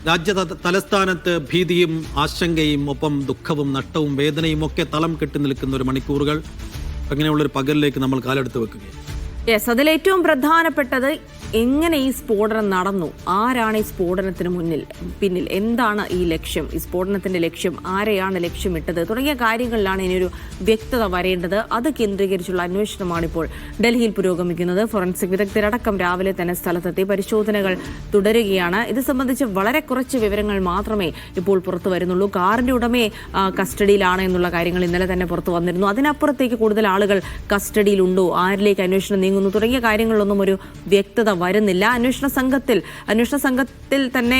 രാജ്യ തലസ്ഥാനത്ത് ഭീതിയും ആശങ്കയും ഒപ്പം ദുഃഖവും നഷ്ടവും വേദനയും ഒക്കെ തളം കെട്ടി നിൽക്കുന്ന ഒരു മണിക്കൂറുകൾ അങ്ങനെയുള്ളൊരു പകലിലേക്ക് നമ്മൾ കാലെടുത്ത് വെക്കുകയാണ്. യെസ്, അതിലേറ്റവും പ്രധാനപ്പെട്ടത് എങ്ങനെ ഈ സ്ഫോടനം നടന്നു, ആരാണ് ഈ സ്ഫോടനത്തിന് പിന്നിൽ, എന്താണ് ഈ ലക്ഷ്യം, ഈ സ്ഫോടനത്തിന്റെ ലക്ഷ്യം, ആരെയാണ് ലക്ഷ്യമിട്ടത് തുടങ്ങിയ കാര്യങ്ങളിലാണ് ഇനിയൊരു വ്യക്തത വരേണ്ടത്. അത് കേന്ദ്രീകരിച്ചുള്ള അന്വേഷണമാണ് ഇപ്പോൾ ഡൽഹിയിൽ പുരോഗമിക്കുന്നത്. ഫോറൻസിക് വിദഗ്ധരടക്കം രാവിലെ തന്നെ സ്ഥലത്തെത്തി പരിശോധനകൾ തുടരുകയാണ്. ഇത് സംബന്ധിച്ച് വളരെ കുറച്ച് വിവരങ്ങൾ മാത്രമേ ഇപ്പോൾ പുറത്തു വരുന്നുള്ളൂ. കാറിന്റെ ഉടമയെ കസ്റ്റഡിയിലാണ് എന്നുള്ള കാര്യങ്ങൾ ഇന്നലെ തന്നെ പുറത്തു വന്നിരുന്നു. അതിനപ്പുറത്തേക്ക് കൂടുതൽ ആളുകൾ കസ്റ്റഡിയിലുണ്ടോ, ആരിലേക്ക് അന്വേഷണം നീങ്ങുന്നു തുടങ്ങിയ കാര്യങ്ങളിലൊന്നും ഒരു വ്യക്തത വരുന്നില്ല. അന്വേഷണ സംഘത്തിൽ തന്നെ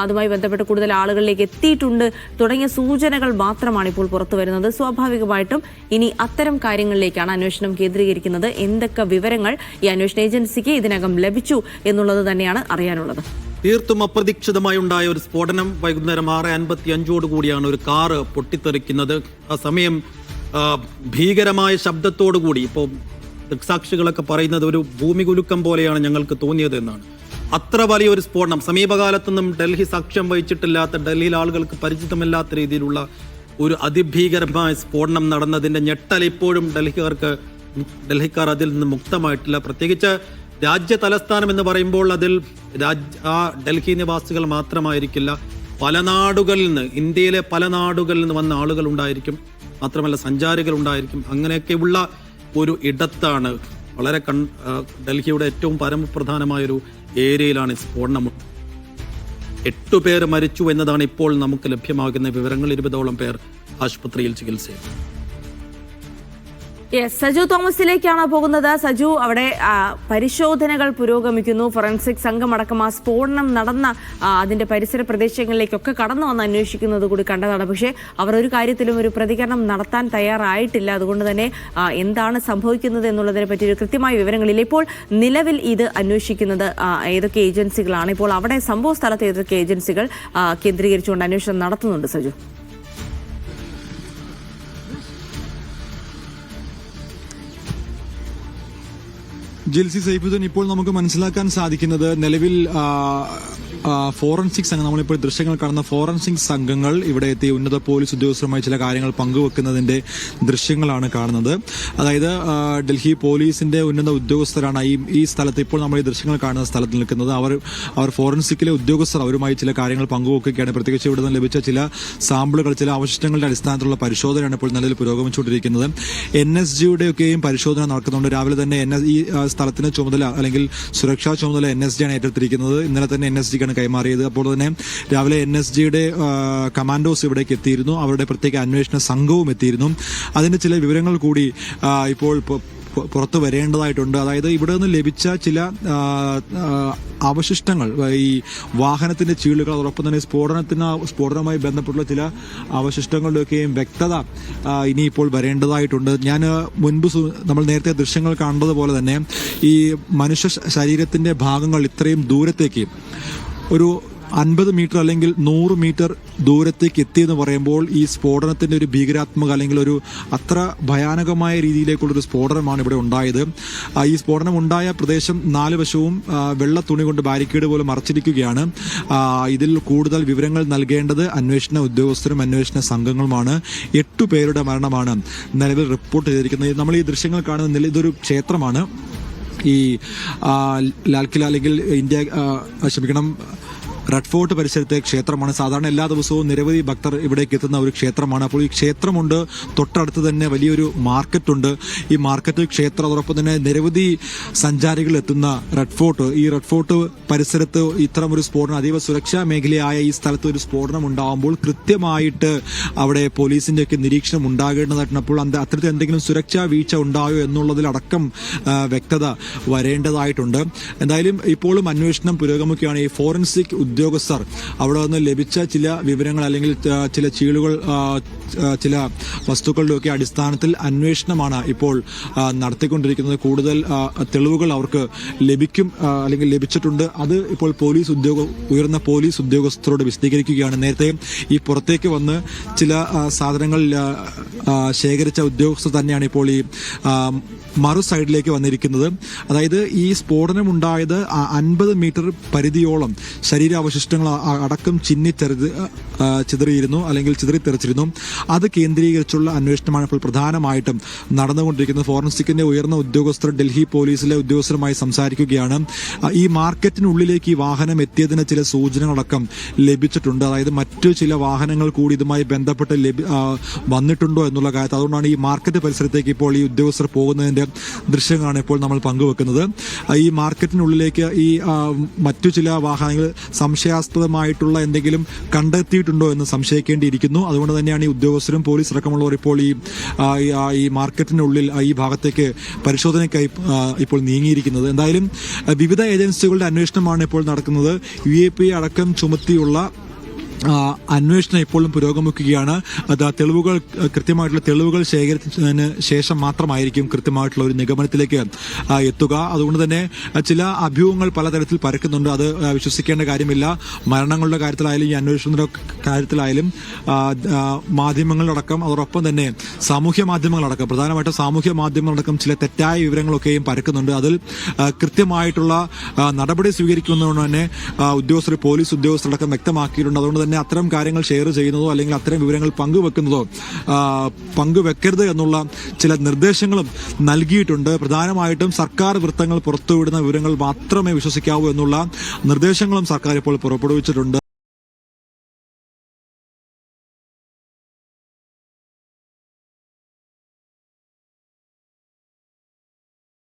അതുമായി ബന്ധപ്പെട്ട് കൂടുതൽ ആളുകളിലേക്ക് എത്തിയിട്ടുണ്ട് തുടങ്ങിയ സൂചനകൾ മാത്രമാണ് ഇപ്പോൾ പുറത്തു വരുന്നത്. സ്വാഭാവികമായിട്ടും ഇനി അത്തരം കാര്യങ്ങളിലേക്കാണ് അന്വേഷണം കേന്ദ്രീകരിക്കുന്നത്. എന്തൊക്കെ വിവരങ്ങൾ ഈ അന്വേഷണ ഏജൻസിക്ക് ഇതിനകം ലഭിച്ചു എന്നുള്ളത് തന്നെയാണ് അറിയാനുള്ളത്. തീർത്തും അപ്രതീക്ഷിതമായി ഉണ്ടായ ഒരു സ്ഫോടനം. വൈകുന്നേരം 6:55 ഒരു കാറ് പൊട്ടിത്തെറിക്കുന്നത്. ആ സമയം ഭീകരമായ ശബ്ദത്തോടുകൂടി ഇപ്പോൾ ദൃക്സാക്ഷികളൊക്കെ പറയുന്നത് ഒരു ഭൂമികുലുക്കം പോലെയാണ് ഞങ്ങൾക്ക് തോന്നിയത് എന്നാണ്. അത്ര വലിയൊരു സ്ഫോടനം സമീപകാലത്തൊന്നും ഡൽഹി സാക്ഷ്യം വഹിച്ചിട്ടില്ലാത്ത, ഡൽഹിയിൽ ആളുകൾക്ക് പരിചിതമല്ലാത്ത രീതിയിലുള്ള ഒരു അതിഭീകരമായ സ്ഫോടനം നടന്നതിന്റെ ഞെട്ടൽ ഇപ്പോഴും ഡൽഹിക്കാർ അതിൽ നിന്ന് മുക്തമായിട്ടില്ല. പ്രത്യേകിച്ച് രാജ്യ തലസ്ഥാനം എന്ന് പറയുമ്പോൾ അതിൽ ഡൽഹി നിവാസികൾ മാത്രമായിരിക്കില്ല, പല നാടുകളിൽ നിന്ന്, ഇന്ത്യയിലെ പല നാടുകളിൽ നിന്ന് വന്ന ആളുകൾ ഉണ്ടായിരിക്കും, മാത്രമല്ല സഞ്ചാരികൾ ഉണ്ടായിരിക്കും. അങ്ങനെയൊക്കെയുള്ള ഒരു ഇടത്താണ്, വളരെ ഡൽഹിയുടെ ഏറ്റവും പരമപ്രധാനമായൊരു ഏരിയയിലാണ് സ്ഫോടനം. 8 പേർ മരിച്ചു എന്നതാണ് ഇപ്പോൾ നമുക്ക് ലഭ്യമാകുന്ന വിവരങ്ങൾ. 20ഓളം പേർ ആശുപത്രിയിൽ ചികിത്സയിൽ. സജു തോമസിലേക്കാണ് പോകുന്നത്. സജു, അവിടെ പരിശോധനകൾ പുരോഗമിക്കുന്നു. ഫോറൻസിക് സംഘമടക്കം ആ സ്ഫോടനം നടന്ന അതിന്റെ പരിസര പ്രദേശങ്ങളിലേക്കൊക്കെ കടന്നു വന്ന് അന്വേഷിക്കുന്നത് കൂടി കണ്ടതാണ്. പക്ഷേ അവർ ഒരു കാര്യത്തിലും ഒരു പ്രതികരണം നടത്താൻ തയ്യാറായിട്ടില്ല. അതുകൊണ്ട് തന്നെ എന്താണ് സംഭവിക്കുന്നത് എന്നുള്ളതിനെ പറ്റി ഒരു കൃത്യമായ വിവരങ്ങളില്ല. ഇപ്പോൾ നിലവിൽ ഇത് അന്വേഷിക്കുന്നത് ഏതൊക്കെ ഏജൻസികളാണ്? ഇപ്പോൾ അവിടെ സംഭവ സ്ഥലത്ത് ഏതൊക്കെ ഏജൻസികൾ കേന്ദ്രീകരിച്ചുകൊണ്ട് അന്വേഷണം നടത്തുന്നുണ്ട്? സജു, ജിൽസി സൈഫുദ്ദീൻ, ഇപ്പോൾ നമുക്ക് മനസ്സിലാക്കാൻ സാധിക്കുന്നത് നിലവിൽ ഫോറൻസിക് സംഘം, നമ്മളിപ്പോൾ ദൃശ്യങ്ങൾ കാണുന്ന ഫോറൻസിക് സംഘങ്ങൾ ഇവിടെ എത്തി ഉന്നത പോലീസ് ഉദ്യോഗസ്ഥരുമായി ചില കാര്യങ്ങൾ പങ്കുവെക്കുന്നതിന്റെ ദൃശ്യങ്ങളാണ് കാണുന്നത്. അതായത് ഡൽഹി പോലീസിന്റെ ഉന്നത ഉദ്യോഗസ്ഥരാണ് ഈ സ്ഥലത്ത്, ഇപ്പോൾ നമ്മൾ ഈ ദൃശ്യങ്ങൾ കാണുന്ന സ്ഥലത്ത് നിൽക്കുന്നത്. അവർ ഫോറൻസിക്കിലെ ഉദ്യോഗസ്ഥർ അവരുമായി ചില കാര്യങ്ങൾ പങ്കുവെക്കുകയാണ്. പ്രത്യേകിച്ച് ഇവിടെ നിന്ന് ലഭിച്ച ചില സാമ്പിളുകൾ, ചില അവശിഷ്ടങ്ങളുടെ അടിസ്ഥാനത്തിലുള്ള പരിശോധനയാണ് ഇപ്പോൾ നിലവിൽ പുരോഗമിച്ചുകൊണ്ടിരിക്കുന്നത്. NSGയുടെയൊക്കെയും പരിശോധന നടക്കുന്നുണ്ട്. രാവിലെ തന്നെ ഈ സ്ഥലത്തിന് ചുമതല അല്ലെങ്കിൽ സുരക്ഷാ ചുമതല NSG ആണ് ഏറ്റെടുത്തിരിക്കുന്നത്. ഇന്നലെ തന്നെ NSGക്കാണ് കൈമാറിയത്. അപ്പോൾ തന്നെ രാവിലെ NSGയുടെ കമാൻഡോസ് ഇവിടേക്ക് എത്തിയിരുന്നു. അവരുടെ പ്രത്യേക അന്വേഷണ സംഘവും എത്തിയിരുന്നു. അതിന്റെ ചില വിവരങ്ങൾ കൂടി ഇപ്പോൾ പുറത്തു വരേണ്ടതായിട്ടുണ്ട്. അതായത് ഇവിടെ നിന്ന് ലഭിച്ച ചില അവശിഷ്ടങ്ങൾ, ഈ വാഹനത്തിന്റെ ചീളുകൾ, അതോടൊപ്പം തന്നെ സ്ഫോടനവുമായി ബന്ധപ്പെട്ടുള്ള ചില അവശിഷ്ടങ്ങളുടെയൊക്കെയും വ്യക്തത ഇനിയിപ്പോൾ വരേണ്ടതായിട്ടുണ്ട്. ഞാൻ മുൻപ് നമ്മൾ നേരത്തെ ദൃശ്യങ്ങൾ കണ്ടതുപോലെ തന്നെ ഈ മനുഷ്യ ശരീരത്തിന്റെ ഭാഗങ്ങൾ ഇത്രയും ദൂരത്തേക്ക് ഒരു 50 മീറ്റർ അല്ലെങ്കിൽ 100 മീറ്റർ ദൂരത്തേക്ക് എത്തിയെന്ന് പറയുമ്പോൾ ഈ സ്ഫോടനത്തിന്റെ ഒരു ഭീകരാത്മക അല്ലെങ്കിൽ ഒരു അത്ര ഭയാനകമായ രീതിയിലേക്കുള്ളൊരു സ്ഫോടനമാണ് ഇവിടെ ഉണ്ടായത്. ഈ സ്ഫോടനം ഉണ്ടായ പ്രദേശം 4 വശവും വെള്ള തുണി കൊണ്ട് ബാരിക്കേഡ് പോലെ മറച്ചിരിക്കുകയാണ്. ഇതിൽ കൂടുതൽ വിവരങ്ങൾ നൽകേണ്ടത് അന്വേഷണ ഉദ്യോഗസ്ഥരും അന്വേഷണ സംഘങ്ങളുമാണ്. 8 പേരുടെ മരണമാണ് നിലവിൽ റിപ്പോർട്ട് ചെയ്തിരിക്കുന്നത്. നമ്മൾ ഈ ദൃശ്യങ്ങൾ കാണുന്ന ഇതൊരു ക്ഷേത്രമാണ്. ഈ ലാൽക്കില അല്ലെങ്കിൽ റെഡ് ഫോർട്ട് പരിസരത്തെ ക്ഷേത്രമാണ്. സാധാരണ എല്ലാ ദിവസവും നിരവധി ഭക്തർ ഇവിടേക്ക് എത്തുന്ന ഒരു ക്ഷേത്രമാണ്. അപ്പോൾ ഈ ക്ഷേത്രമുണ്ട്, തൊട്ടടുത്ത് തന്നെ വലിയൊരു മാർക്കറ്റുണ്ട്. ഈ മാർക്കറ്റ്, ക്ഷേത്രം, അതോടൊപ്പം തന്നെ നിരവധി സഞ്ചാരികൾ എത്തുന്ന റെഡ് ഫോർട്ട്. ഈ റെഡ് ഫോർട്ട് പരിസരത്ത് ഇത്തരം ഒരു സ്ഫോടനം, അതീവ സുരക്ഷാ മേഖലയായ ഈ സ്ഥലത്ത് ഒരു സ്ഫോടനം ഉണ്ടാകുമ്പോൾ കൃത്യമായിട്ട് അവിടെ പോലീസിന്റെ ഒക്കെ നിരീക്ഷണം ഉണ്ടാകേണ്ടതായിട്ടുണ്ട്. അപ്പോൾ അത്തരത്തിൽ എന്തെങ്കിലും സുരക്ഷാ വീഴ്ച ഉണ്ടായോ എന്നുള്ളതിലടക്കം വ്യക്തത വരേണ്ടതായിട്ടുണ്ട്. എന്തായാലും ഇപ്പോഴും അന്വേഷണം പുരോഗമിക്കുകയാണ്. ഈ ഫോറൻസിക് ഉദ്യോഗസ്ഥർ അവിടെ നിന്ന് ലഭിച്ച ചില വിവരങ്ങൾ അല്ലെങ്കിൽ ചില ചീളുകൾ, ചില വസ്തുക്കളുടെയൊക്കെ അടിസ്ഥാനത്തിൽ അന്വേഷണമാണ് ഇപ്പോൾ നടത്തിക്കൊണ്ടിരിക്കുന്നത്. കൂടുതൽ തെളിവുകൾ അവർക്ക് ലഭിക്കും അല്ലെങ്കിൽ ലഭിച്ചിട്ടുണ്ട്. അത് ഇപ്പോൾ ഉയർന്ന പോലീസ് ഉദ്യോഗസ്ഥരോട് വിശദീകരിക്കുകയാണ്. നേരത്തെ ഈ പുറത്തേക്ക് വന്ന് ചില സാധനങ്ങൾ ശേഖരിച്ച ഉദ്യോഗസ്ഥർ തന്നെയാണ് ഇപ്പോൾ ഈ മറു സൈഡിലേക്ക് വന്നിരിക്കുന്നത്. അതായത് ഈ സ്ഫോടനമുണ്ടായത് 50 മീറ്റർ പരിധിയോളം ശരീരാവശിഷ്ടങ്ങൾ അവശിഷ്ടങ്ങൾ അടക്കം ചിതറിയിരുന്നു അല്ലെങ്കിൽ ചിതറിത്തെറിച്ചിരുന്നു. അത് കേന്ദ്രീകരിച്ചുള്ള അന്വേഷണമാണ് ഇപ്പോൾ പ്രധാനമായിട്ടും നടന്നുകൊണ്ടിരിക്കുന്നത്. ഫോറൻസിക്കിന്റെ ഉയർന്ന ഉദ്യോഗസ്ഥർ ഡൽഹി പോലീസിലെ ഉദ്യോഗസ്ഥരുമായി സംസാരിക്കുകയാണ്. ഈ മാർക്കറ്റിനുള്ളിലേക്ക് ഈ വാഹനം എത്തിയതിന് ചില സൂചനകളടക്കം ലഭിച്ചിട്ടുണ്ട്. അതായത് മറ്റു ചില വാഹനങ്ങൾ കൂടി ഇതുമായി ബന്ധപ്പെട്ട് വന്നിട്ടുണ്ടോ എന്നുള്ള കാര്യത്തിൽ. അതുകൊണ്ടാണ് ഈ മാർക്കറ്റ് പരിസരത്തേക്ക് ഇപ്പോൾ ഈ ഉദ്യോഗസ്ഥർ പോകുന്നതിന്റെ ദൃശ്യങ്ങളാണ് ഇപ്പോൾ നമ്മൾ പങ്കുവെക്കുന്നത്. ഈ മാർക്കറ്റിനുള്ളിലേക്ക് ഈ മറ്റു ചില വാഹനങ്ങൾ സംശയാസ്പദമായിട്ടുള്ള എന്തെങ്കിലും കണ്ടെത്തിയിട്ടുണ്ടോ എന്ന് സംശയിക്കേണ്ടിയിരിക്കുന്നു. അതുകൊണ്ട് തന്നെയാണ് ഈ ഉദ്യോഗസ്ഥരും പോലീസ് അടക്കമുള്ളവർ ഇപ്പോൾ ഈ മാർക്കറ്റിനുള്ളിൽ ഈ ഭാഗത്തേക്ക് പരിശോധനയ്ക്കായി ഇപ്പോൾ നീങ്ങിയിരിക്കുന്നത്. എന്തായാലും വിവിധ ഏജൻസികളുടെ അന്വേഷണമാണ് ഇപ്പോൾ നടക്കുന്നത്. UAP അടക്കം ചുമത്തിയുള്ള അന്വേഷണം ഇപ്പോഴും പുരോഗമിക്കുകയാണ്. തെളിവുകൾ കൃത്യമായിട്ടുള്ള തെളിവുകൾ ശേഖരിച്ചതിന് ശേഷം മാത്രമായിരിക്കും കൃത്യമായിട്ടുള്ള ഒരു നിഗമനത്തിലേക്ക് എത്തുക. അതുകൊണ്ട് തന്നെ ചില അഭ്യൂഹങ്ങൾ പലതരത്തിൽ പരക്കുന്നുണ്ട്. അത് വിശ്വസിക്കേണ്ട കാര്യമില്ല. മരണങ്ങളുടെ കാര്യത്തിലായാലും ഈ അന്വേഷണത്തിന്റെ കാര്യത്തിലായാലും മാധ്യമങ്ങളടക്കം അതോടൊപ്പം തന്നെ സാമൂഹ്യ മാധ്യമങ്ങളടക്കം പ്രധാനമായിട്ടും സാമൂഹ്യ മാധ്യമങ്ങളടക്കം ചില തെറ്റായ വിവരങ്ങളൊക്കെയും പരക്കുന്നുണ്ട്. അതിൽ കൃത്യമായിട്ടുള്ള നടപടി സ്വീകരിക്കുമെന്നുകൊണ്ട് തന്നെ പോലീസ് ഉദ്യോഗസ്ഥരടക്കം വ്യക്തമാക്കിയിട്ടുണ്ട്. അതുകൊണ്ട് തന്നെ അത്തരം കാര്യങ്ങൾ ഷെയർ ചെയ്യുന്നതോ അല്ലെങ്കിൽ അത്തരം വിവരങ്ങൾ പങ്കുവെക്കരുത് എന്നുള്ള ചില നിർദ്ദേശങ്ങളും നൽകിയിട്ടുണ്ട്. പ്രധാനമായിട്ടും സർക്കാർ വൃത്തങ്ങൾ പുറത്തുവിടുന്ന വിവരങ്ങൾ മാത്രമേ വിശ്വസിക്കാവൂ എന്നുള്ള നിർദ്ദേശങ്ങളും സർക്കാർ ഇപ്പോൾ പുറപ്പെടുവിച്ചിട്ടുണ്ട്.